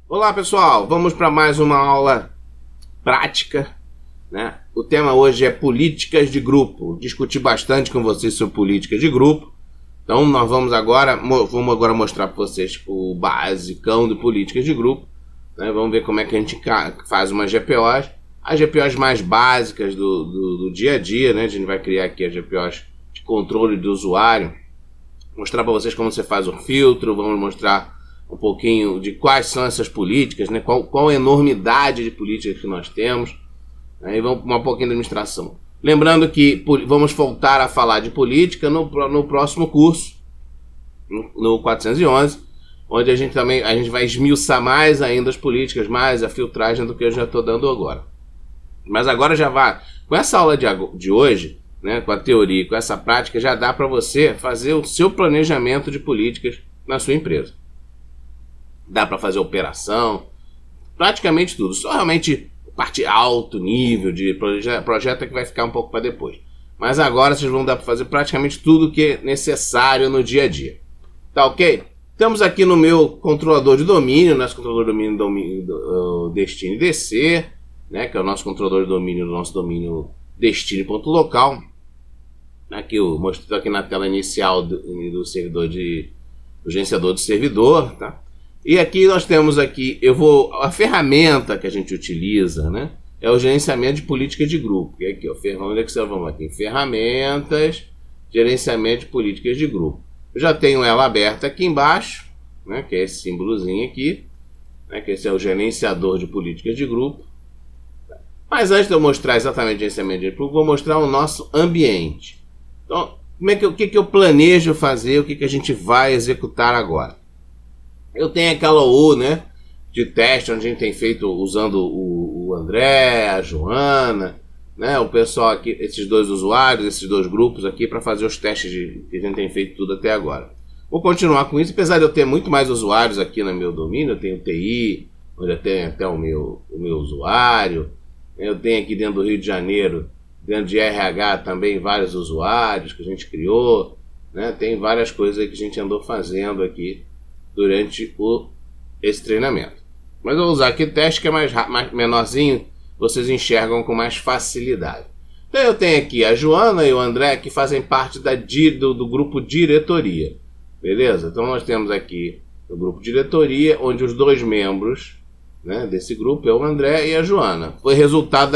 Olá pessoal, vamos para mais uma aula prática, né? O tema hoje é políticas de grupo. Discuti bastante com vocês sobre políticas de grupo, então nós vamos agora mostrar para vocês o basicão de políticas de grupo, né? Vamos ver como é que a gente faz uma GPOs, as GPOs mais básicas do dia a dia, né? A gente vai criar aqui as GPOs de controle do usuário, mostrar para vocês como você faz o filtro, vamos mostrar um pouquinho de quais são essas políticas, né? Qual a enormidade de políticas que nós temos. Aí vamos um pouquinho de administração. Lembrando que vamos voltar a falar de política no próximo curso, no 411, onde a gente vai esmiuçar mais ainda as políticas, mais a filtragem do que eu já estou dando agora. Mas agora já vai, com essa aula de hoje, né, com a teoria e com essa prática, já dá para você fazer o seu planejamento de políticas na sua empresa. Dá para fazer operação, praticamente tudo. Só realmente parte alto nível de projeto é que vai ficar um pouco para depois. Mas agora vocês vão dar para fazer praticamente tudo que é necessário no dia a dia. Tá ok? Estamos aqui no meu controlador de domínio, nosso controlador de domínio do Destiny DC, né, que é o nosso controlador de domínio do nosso domínio Destiny.local. Aqui eu mostrei aqui na tela inicial do servidor do gerenciador do servidor, tá? E aqui nós temos aqui, a ferramenta que a gente utiliza, né, é o gerenciamento de políticas de grupo. E aqui, ó, vamos aqui, ferramentas, gerenciamento de políticas de grupo. Eu já tenho ela aberta aqui embaixo, né, que é esse símbolozinho aqui, né, que esse é o gerenciador de políticas de grupo. Mas antes de eu mostrar exatamente o gerenciamento de grupo, vou mostrar o nosso ambiente. Então, o que eu planejo fazer, o que a gente vai executar agora. Eu tenho aquela OU, né, de teste, onde a gente tem feito usando o André, a Joana, né, o pessoal aqui, esses dois usuários, esses dois grupos aqui, para fazer os testes que a gente tem feito tudo até agora. Vou continuar com isso, apesar de eu ter muito mais usuários aqui no meu domínio. Eu tenho TI, onde eu tenho até o meu usuário. Eu tenho aqui dentro do Rio de Janeiro, dentro de RH também, vários usuários que a gente criou, né, tem várias coisas aí que a gente andou fazendo aqui durante esse treinamento. Mas eu vou usar aqui o teste que é mais menorzinho, vocês enxergam com mais facilidade. Então eu tenho aqui a Joana e o André que fazem parte do grupo diretoria. Beleza? Então nós temos aqui o grupo diretoria, onde os dois membros, né, desse grupo é o André e a Joana. Foi resultado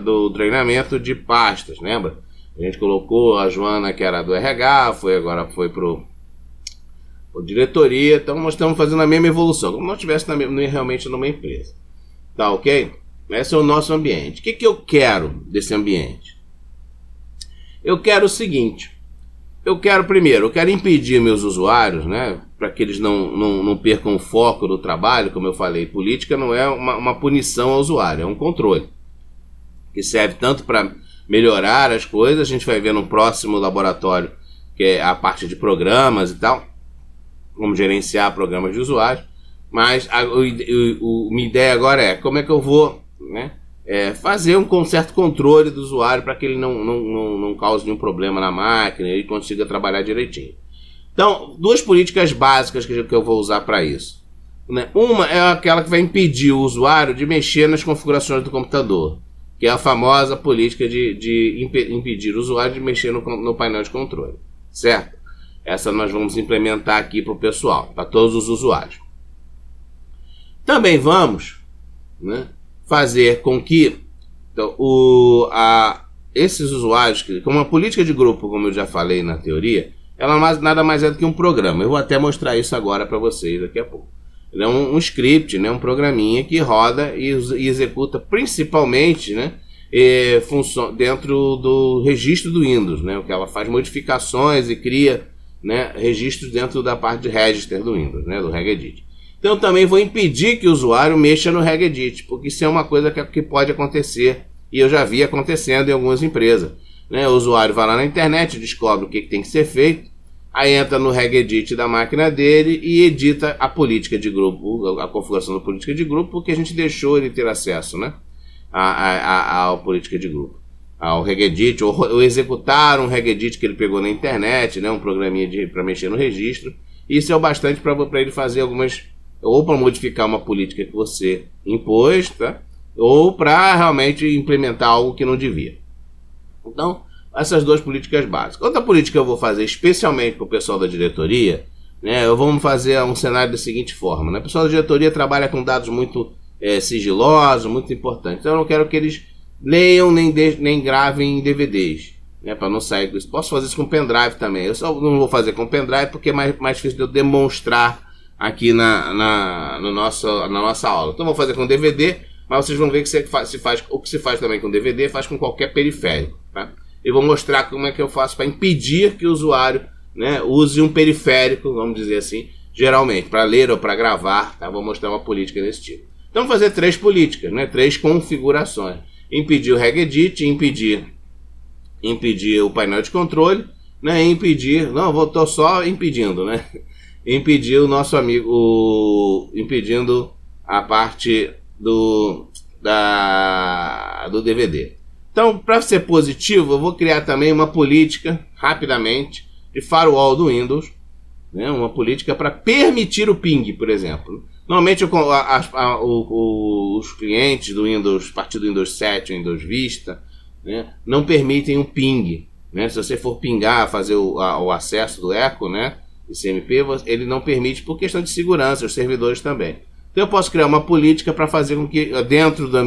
do treinamento de pastas, lembra? A gente colocou a Joana, que era do RH, agora foi pro diretoria. Então nós estamos fazendo a mesma evolução, como se nós estivéssemos realmente numa empresa. Tá ok? Esse é o nosso ambiente. O que eu quero desse ambiente? Eu quero o seguinte. Eu quero impedir meus usuários, né, para que eles não percam o foco do trabalho. Como eu falei, política não é uma punição ao usuário, é um controle que serve tanto para melhorar as coisas. A gente vai ver no próximo laboratório, que é a parte de programas e tal, como gerenciar programas de usuários. Mas minha ideia agora é como é que eu vou, né, fazer um certo controle do usuário para que ele não cause nenhum problema na máquina e consiga trabalhar direitinho. Então, duas políticas básicas que eu vou usar para isso, né? Uma é aquela que vai impedir o usuário de mexer nas configurações do computador, que é a famosa política de impedir o usuário de mexer no painel de controle, certo? Essa nós vamos implementar aqui para o pessoal, para todos os usuários. Também vamos, né, fazer com que esses usuários, como uma política de grupo, como eu já falei na teoria, ela nada mais é do que um programa. Eu vou até mostrar isso agora para vocês daqui a pouco. Ele é um script, né, um programinha que roda e executa principalmente, né, dentro do registro do Windows, né, o que ela faz modificações e cria, né, registros dentro da parte de register do Windows, né, do regedit. Então também vou impedir que o usuário mexa no regedit, porque isso é uma coisa que pode acontecer, e eu já vi acontecendo em algumas empresas, né? O usuário vai lá na internet, descobre o que tem que ser feito, aí entra no regedit da máquina dele e edita a política de grupo, a configuração da política de grupo, porque a gente deixou ele ter acesso, né, à política de grupo, ao regedit, ou executar um regedit que ele pegou na internet, né, um programinha para mexer no registro. Isso é o bastante para ele fazer algumas ou para modificar uma política que você impôs, tá? Ou para realmente implementar algo que não devia. Então, essas duas políticas básicas. Outra política que eu vou fazer especialmente para o pessoal da diretoria, né, vamos fazer um cenário da seguinte forma, né? O pessoal da diretoria trabalha com dados muito sigilosos, muito importantes. Então eu não quero que eles leiam nem gravem em DVDs, né, para não sair com isso. Posso fazer isso com pendrive também. Eu só não vou fazer com pendrive porque é mais difícil de eu demonstrar aqui na nossa aula. Então vou fazer com DVD, mas vocês vão ver que o que se faz também com DVD faz com qualquer periférico, tá? Eu vou mostrar como é que eu faço para impedir que o usuário, né, use um periférico, vamos dizer assim, geralmente, para ler ou para gravar, tá? Vou mostrar uma política desse tipo. Então vou fazer 3 políticas, né, 3 configurações. Impedir o regedit, impedir o painel de controle, né, tô só impedindo, né, impedir o nosso amigo, impedindo a parte do DVD. Então, para ser positivo, eu vou criar também uma política, rapidamente, de firewall do Windows, né, uma política para permitir o ping, por exemplo. Normalmente os clientes do Windows, a partir do Windows 7, Windows Vista, né, não permitem um ping, né? Se você for pingar, fazer o acesso do Echo, né, ICMP, ele não permite por questão de segurança, os servidores também. Então eu posso criar uma política para fazer com que dentro do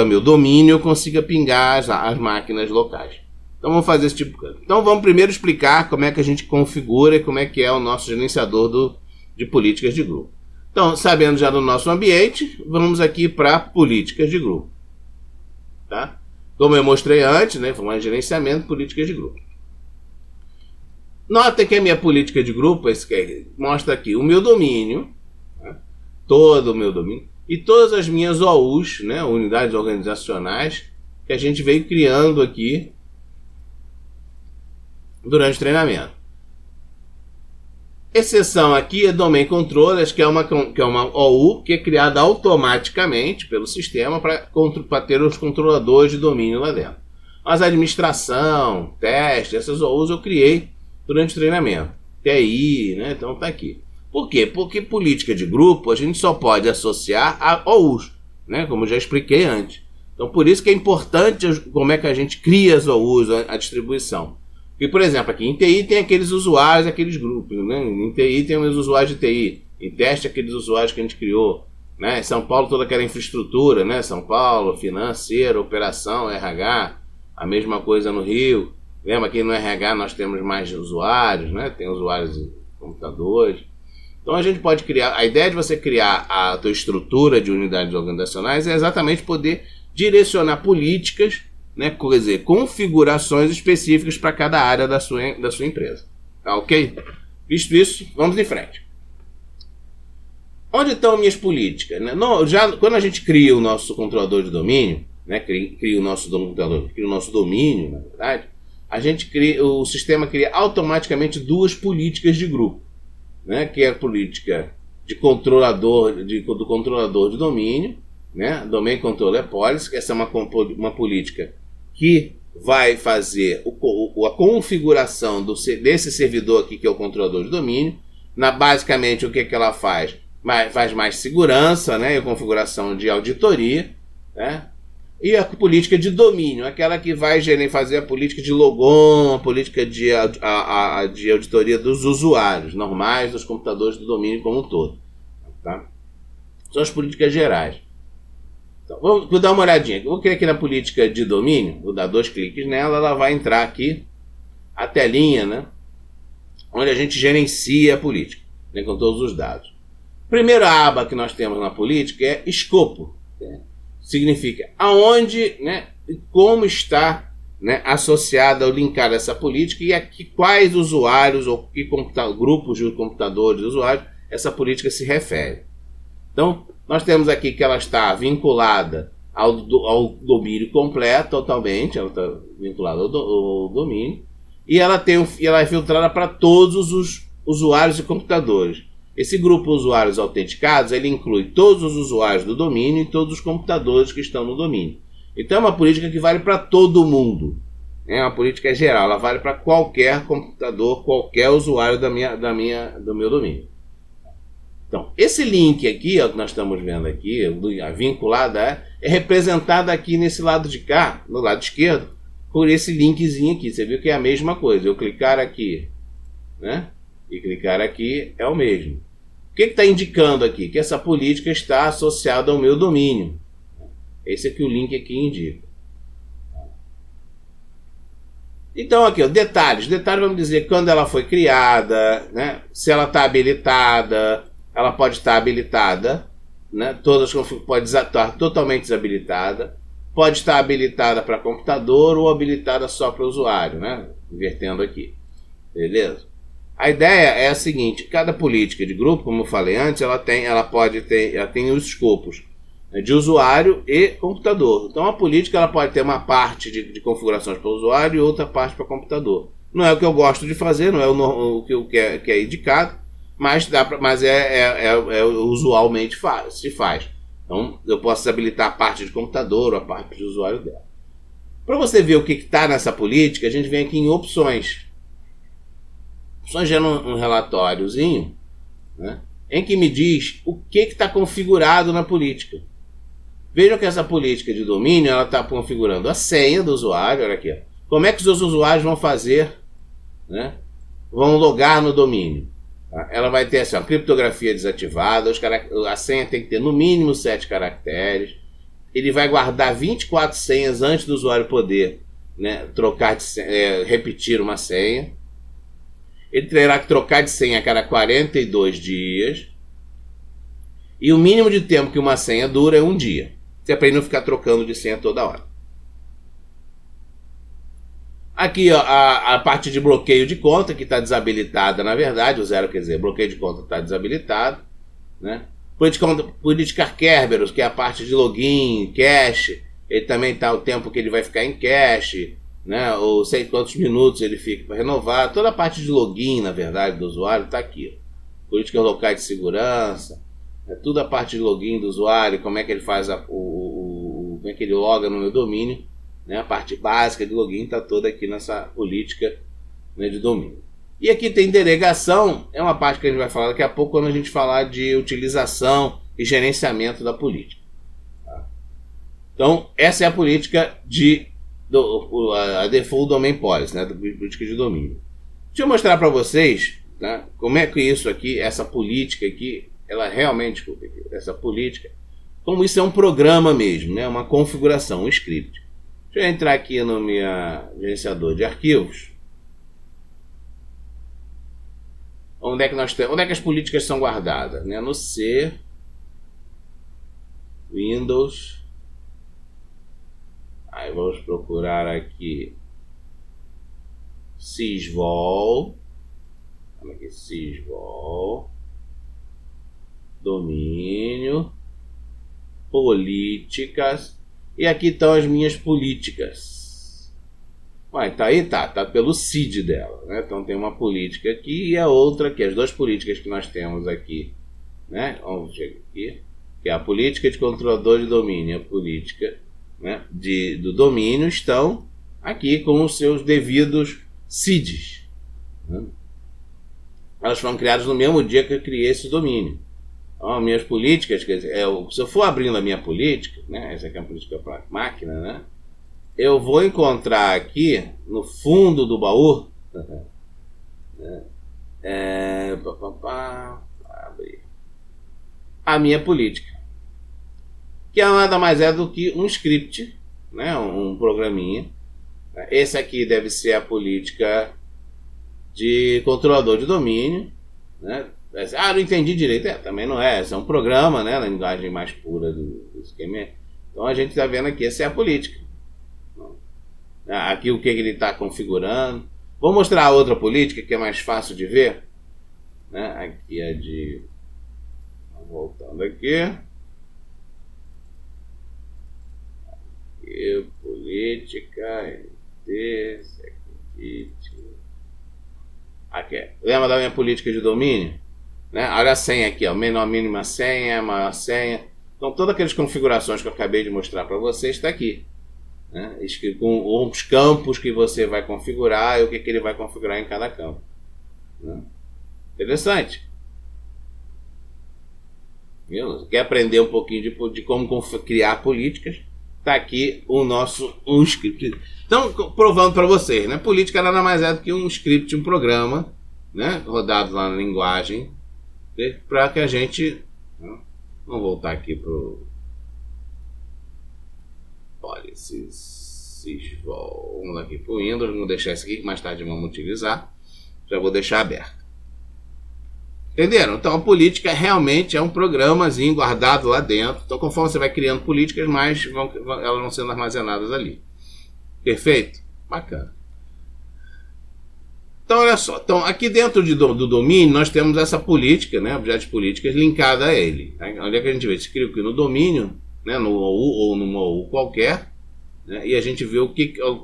meu domínio eu consiga pingar as máquinas locais. Então vamos fazer esse tipo de coisa. Então vamos primeiro explicar como é que a gente configura e como é que é o nosso gerenciador de políticas de grupo. Então, sabendo já do nosso ambiente, vamos aqui para políticas de grupo. Tá? Como eu mostrei antes, né, foi um gerenciamento de políticas de grupo. Nota que a minha política de grupo mostra aqui o meu domínio, tá? Todo o meu domínio, e todas as minhas OUs, né, unidades organizacionais, que a gente veio criando aqui durante o treinamento. Exceção aqui é Domain Controllers, que é uma OU que é criada automaticamente pelo sistema para ter os controladores de domínio lá dentro. Mas a administração, teste, essas OUs eu criei durante o treinamento. TI, né? Então tá aqui. Por quê? Porque política de grupo a gente só pode associar a OUs, né? Como eu já expliquei antes. Então por isso que é importante como é que a gente cria as OUs, a distribuição. E, por exemplo, aqui em TI tem aqueles usuários, aqueles grupos, né? Em TI tem os usuários de TI, em teste aqueles usuários que a gente criou, né? Em São Paulo toda aquela infraestrutura, né? São Paulo, financeira, operação, RH, a mesma coisa no Rio. Lembra que no RH nós temos mais usuários, né? Tem usuários em computadores. Então a gente pode criar, a ideia de você criar a tua estrutura de unidades organizacionais é exatamente poder direcionar políticas, né, quer dizer, configurações específicas para cada área da sua empresa. Tá ok? Visto isso, vamos em frente. Onde estão minhas políticas? Né? Quando a gente cria o nosso controlador de domínio, né, cria o nosso domínio, na verdade, o sistema cria automaticamente 2 políticas de grupo, né, que é a política do controlador de domínio, né, Domain Controller Policy, essa é uma política que vai fazer a configuração desse servidor aqui, que é o controlador de domínio. Basicamente, o que ela faz? Faz mais segurança, né, e a configuração de auditoria, né? E a política de domínio, aquela que vai fazer a política de logon, a política de auditoria dos usuários normais, dos computadores do domínio como um todo. Tá? São as políticas gerais. Então, vou dar uma olhadinha. Eu vou criar aqui na política de domínio, vou dar 2 cliques nela, ela vai entrar aqui, a telinha, né, onde a gente gerencia a política, né, com todos os dados. Primeira aba que nós temos na política é escopo. Né? Significa aonde, né, como está, né, associada ou linkada essa política e aqui quais usuários ou que grupos de computadores de usuários essa política se refere. Então, nós temos aqui que ela está vinculada ao domínio completo, totalmente, ela está vinculada ao domínio, e ela é filtrada para todos os usuários e computadores. Esse grupo de usuários autenticados, ele inclui todos os usuários do domínio e todos os computadores que estão no domínio. Então é uma política que vale para todo mundo. É uma política geral, ela vale para qualquer computador, qualquer usuário do meu domínio. Então, esse link aqui, ó, que nós estamos vendo aqui, a vinculada, é representada aqui nesse lado de cá, no lado esquerdo, por esse linkzinho aqui. Você viu que é a mesma coisa. Eu clicar aqui, né? E clicar aqui é o mesmo. O que está indicando aqui? Que essa política está associada ao meu domínio. Esse aqui, o link aqui indica. Então aqui, ó, detalhes. Detalhes, vamos dizer, quando ela foi criada, né? Se ela está habilitada, ela pode estar habilitada, né? Pode estar totalmente desabilitada. Pode estar habilitada para computador ou habilitada só para o usuário, né? Invertendo aqui. Beleza? A ideia é a seguinte: cada política de grupo, como eu falei antes, ela tem os escopos, né, de usuário e computador. Então a política ela pode ter uma parte de configurações para o usuário e outra parte para computador. Não é o que eu gosto de fazer, não é o que é indicado, mas usualmente se faz. Então eu posso desabilitar a parte de computador ou a parte de usuário dela. Para você ver o que está nessa política, a gente vem aqui em opções. Só gera um relatóriozinho, né, em que me diz o que está configurado na política. Vejam que essa política de domínio ela está configurando a senha do usuário. Olha aqui, ó. Como é que os usuários vão fazer, né, vão logar no domínio. Tá? Ela vai ter assim, a criptografia desativada, a senha tem que ter no mínimo 7 caracteres. Ele vai guardar 24 senhas antes do usuário poder, né, repetir uma senha. Ele terá que trocar de senha a cada 42 dias. E o mínimo de tempo que uma senha dura é 1 dia. Isso é para ele não ficar trocando de senha toda hora. Aqui, ó, a parte de bloqueio de conta, que está desabilitada, na verdade. O zero quer dizer, bloqueio de conta está desabilitado, né? Política Kerberos, que é a parte de login, cache. Ele também está o tempo que ele vai ficar em cache, né, ou sei quantos minutos ele fica para renovar. Toda a parte de login, na verdade, do usuário está aqui. Políticas locais de segurança, tudo a parte de login do usuário, como é que ele faz como é que ele loga no meu domínio, né, a parte básica de login está toda aqui nessa política, né, de domínio. E aqui tem delegação, é uma parte que a gente vai falar daqui a pouco quando a gente falar de utilização e gerenciamento da política. Tá? Então essa é a política a Default Domain Policy, né, da política de domínio. Deixa eu mostrar para vocês, né, como é que isso aqui, essa política aqui, ela realmente, essa política, como isso é um programa mesmo, né, uma configuração, um script. Deixa eu entrar aqui no meu gerenciador de arquivos. Onde é que as políticas são guardadas? Né? No C, Windows. Aí vamos procurar aqui Sysvol. Olha aqui, Sysvol. Domínio. Políticas. E aqui estão as minhas políticas. Ué, tá aí? Tá pelo CID dela, né? Então tem uma política aqui e a outra aqui. As duas políticas que nós temos aqui, né? Vamos chegar aqui. Que é a política de controlador de domínio, a política, né, do domínio, estão aqui com os seus devidos CIDs. Né? Elas foram criadas no mesmo dia que eu criei esse domínio. Então, minhas políticas, quer dizer, se eu for abrindo a minha política, né, essa aqui é a política para máquina, né, eu vou encontrar aqui no fundo do baú, né, abrir a minha política, que nada mais é do que um script, né, um programinha. Esse aqui deve ser a política de controlador de domínio, né? Ah, não entendi direito. Também não é, esse é um programa, né, na linguagem mais pura do esquema. Então a gente está vendo aqui, essa é a política. Aqui o que ele está configurando. Vou mostrar a outra política que é mais fácil de ver, né? Aqui é de... Voltando aqui. Política, aqui. Lembra da minha política de domínio? Né? Olha a senha aqui, ó, menor, mínima senha, maior senha. Então todas aquelas configurações que eu acabei de mostrar para vocês está aqui, né? Com os campos que você vai configurar e o que ele vai configurar em cada campo, né? Interessante. Viu? Quer aprender um pouquinho de como criar políticas? Tá aqui o nosso script. Então, provando para vocês, né? Política nada mais é do que um script, um programa, né? Rodado lá na linguagem, para que a gente... Vamos voltar aqui pro Policies. Vamos aqui pro Windows, vamos deixar isso aqui que mais tarde vamos utilizar. Já vou deixar aberto. Entenderam? Então a política realmente é um programazinho guardado lá dentro. Então conforme você vai criando políticas, mais elas vão sendo armazenadas ali. Perfeito? Bacana. Então olha só, então, aqui dentro do domínio nós temos essa política, né, objetos políticas linkada a ele. Onde é que a gente vê? Se cria aqui no domínio, né, no OU ou numa OU qualquer, né, e a gente vê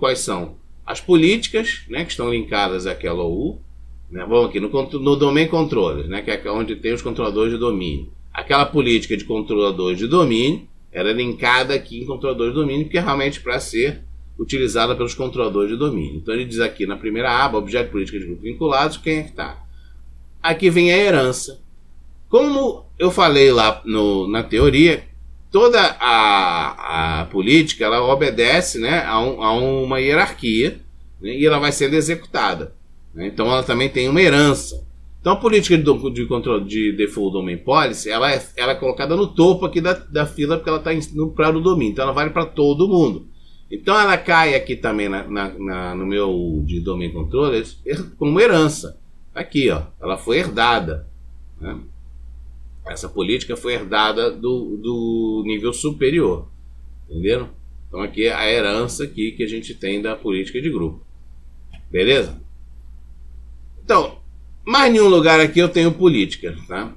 quais são as políticas, né, que estão linkadas àquela OU. Né, vamos aqui no Domain Controller, né, que é onde tem os controladores de domínio. Aquela política de controladores de domínio era linkada aqui em controladores de domínio, porque é realmente para ser utilizada pelos controladores de domínio. Então ele diz aqui na primeira aba, objeto política de grupo vinculados, quem é que está? Aqui vem a herança. Como eu falei lá na teoria, toda a política ela obedece, né, a uma hierarquia, né, e ela vai sendo executada. Né, então ela também tem uma herança. Então a política de controle de Default Domain Policy ela é colocada no topo aqui da fila, porque ela está para o domínio. Então ela vale para todo mundo. Então ela cai aqui também no meu de Domain Controller como herança. Aqui, ó, ela foi herdada. Né? Essa política foi herdada do nível superior. Entenderam? Então aqui é a herança aqui que a gente tem da política de grupo. Beleza? Então, mais nenhum lugar aqui eu tenho política. Tá?